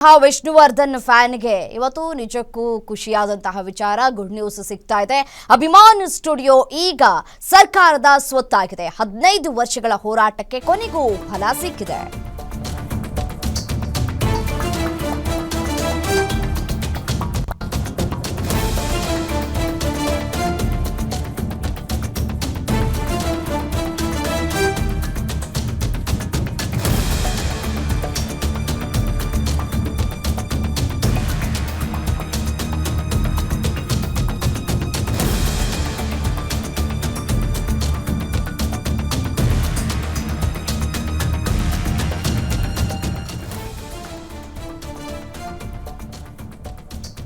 ವಿಷ್ಣುವರ್ಧನ್ ಫ್ಯಾನ್ಗೆ ಇವತ್ತು ನಿಜಕ್ಕೂ ಖುಷಿಯಾದಂತಹ ವಿಚಾರ. ಗುಡ್ ನ್ಯೂಸ್ ಸಿಗ್ತಾ ಇದೆ. ಅಭಿಮಾನ್ ಸ್ಟುಡಿಯೋ ಈಗ ಸರ್ಕಾರದ ಸ್ವತ್ತಾಗಿದೆ. 15 ವರ್ಷಗಳ ಹೋರಾಟಕ್ಕೆ ಕೊನೆಗೂ ಫಲ ಸಿಕ್ಕಿದೆ.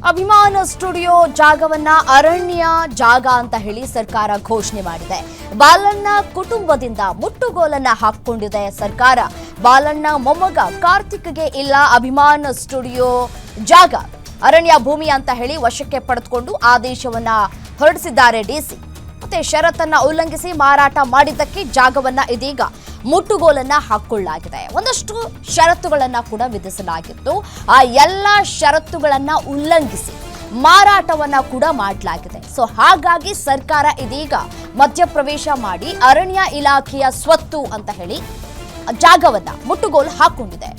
ಅಭಿಮಾನ್ ಸ್ಟುಡಿಯೋ ಜಾಗವನ್ನ ಅರಣ್ಯ ಜಾಗ ಅಂತ ಹೇಳಿ ಸರ್ಕಾರ ಘೋಷಣೆ ಮಾಡಿದೆ. ಬಾಲಣ್ಣ ಕುಟುಂಬದಿಂದ ಮುಟ್ಟುಗೋಲನ್ನ ಹಾಕಿಕೊಂಡಿದೆ ಸರ್ಕಾರ. ಬಾಲಣ್ಣ ಮೊಮ್ಮಗ ಕಾರ್ತಿಕ್ಗೆ ಇಲ್ಲ ಅಭಿಮಾನ್ ಸ್ಟುಡಿಯೋ ಜಾಗ, ಅರಣ್ಯ ಭೂಮಿ ಅಂತ ಹೇಳಿ ವಶಕ್ಕೆ ಪಡೆದುಕೊಂಡು ಆದೇಶವನ್ನ ಹೊರಡಿಸಿದ್ದಾರೆ ಡಿಸಿ. ಮತ್ತೆ ಷರತ್ತನ್ನ ಉಲ್ಲಂಘಿಸಿ ಮಾರಾಟ ಮಾಡಿದ್ದಕ್ಕೆ ಜಾಗವನ್ನ ಇದೀಗ ಮುಟ್ಟುಗೋಲನ್ನ ಹಾಕೊಳ್ಳಲಾಗಿದೆ. ಒಂದಷ್ಟು ಷರತ್ತುಗಳನ್ನ ಕೂಡ ವಿಧಿಸಲಾಗಿತ್ತು. ಆ ಎಲ್ಲ ಷರತ್ತುಗಳನ್ನ ಉಲ್ಲಂಘಿಸಿ ಮಾರಾಟವನ್ನ ಕೂಡ ಮಾಡಲಾಗಿದೆ. ಸೊ ಹಾಗಾಗಿ ಸರ್ಕಾರ ಇದೀಗ ಮಧ್ಯಪ್ರವೇಶ ಮಾಡಿ ಅರಣ್ಯ ಇಲಾಖೆಯ ಸ್ವತ್ತು ಅಂತ ಹೇಳಿ ಜಾಗವನ್ನ ಮುಟ್ಟುಗೋಲು ಹಾಕೊಂಡಿದೆ.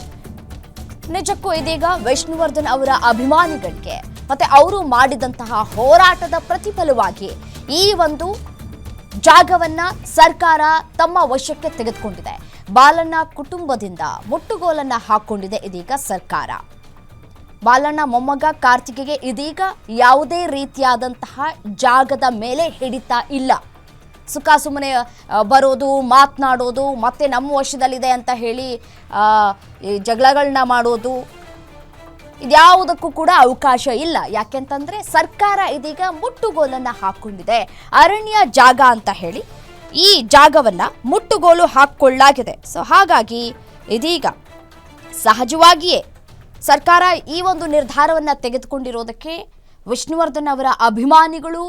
ನಿಜಕ್ಕೂ ಇದೀಗ ವಿಷ್ಣುವರ್ಧನ್ ಅವರ ಅಭಿಮಾನಿಗಳಿಗೆ ಮತ್ತೆ ಅವರು ಮಾಡಿದಂತಹ ಹೋರಾಟದ ಪ್ರತಿಫಲವಾಗಿ ಈ ಒಂದು ಜಾಗವನ್ನ ಸರ್ಕಾರ ತಮ್ಮ ವಶಕ್ಕೆ ತೆಗೆದುಕೊಂಡಿದೆ. ಬಾಲಣ್ಣ ಕುಟುಂಬದಿಂದ ಮುಟ್ಟುಗೋಲನ್ನ ಹಾಕೊಂಡಿದೆ ಇದೀಗ ಸರ್ಕಾರ. ಬಾಲಣ್ಣ ಮೊಮ್ಮಗ ಕಾರ್ತಿಕ್ಗೆ ಇದೀಗ ಯಾವುದೇ ರೀತಿಯಾದಂತಹ ಜಾಗದ ಮೇಲೆ ಹಿಡಿತ ಇಲ್ಲ. ಸುಖ ಸುಮ್ಮನೆ ಬರೋದು, ಮಾತನಾಡೋದು, ಮತ್ತೆ ನಮ್ಮ ವಶದಲ್ಲಿದೆ ಅಂತ ಹೇಳಿ ಜಗಳಗಳನ್ನ ಮಾಡೋದು, ಇದ್ಯಾವುದಕ್ಕೂ ಕೂಡ ಅವಕಾಶ ಇಲ್ಲ. ಯಾಕೆಂತಂದ್ರೆ ಸರ್ಕಾರ ಇದೀಗ ಮುಟ್ಟುಗೋಲನ್ನ ಹಾಕೊಂಡಿದೆ. ಅರಣ್ಯ ಜಾಗ ಅಂತ ಹೇಳಿ ಈ ಜಾಗವನ್ನ ಮುಟ್ಟುಗೋಲು ಹಾಕೊಳ್ಳಲಾಗಿದೆ. ಸೊ ಹಾಗಾಗಿ ಇದೀಗ ಸಹಜವಾಗಿಯೇ ಸರ್ಕಾರ ಈ ಒಂದು ನಿರ್ಧಾರವನ್ನ ತೆಗೆದುಕೊಂಡಿರೋದಕ್ಕೆ ವಿಷ್ಣುವರ್ಧನ್ ಅವರ ಅಭಿಮಾನಿಗಳು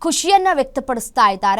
ಖುಷಿಯನ್ನ ವ್ಯಕ್ತಪಡಿಸ್ತಾ ಇದ್ದಾರೆ.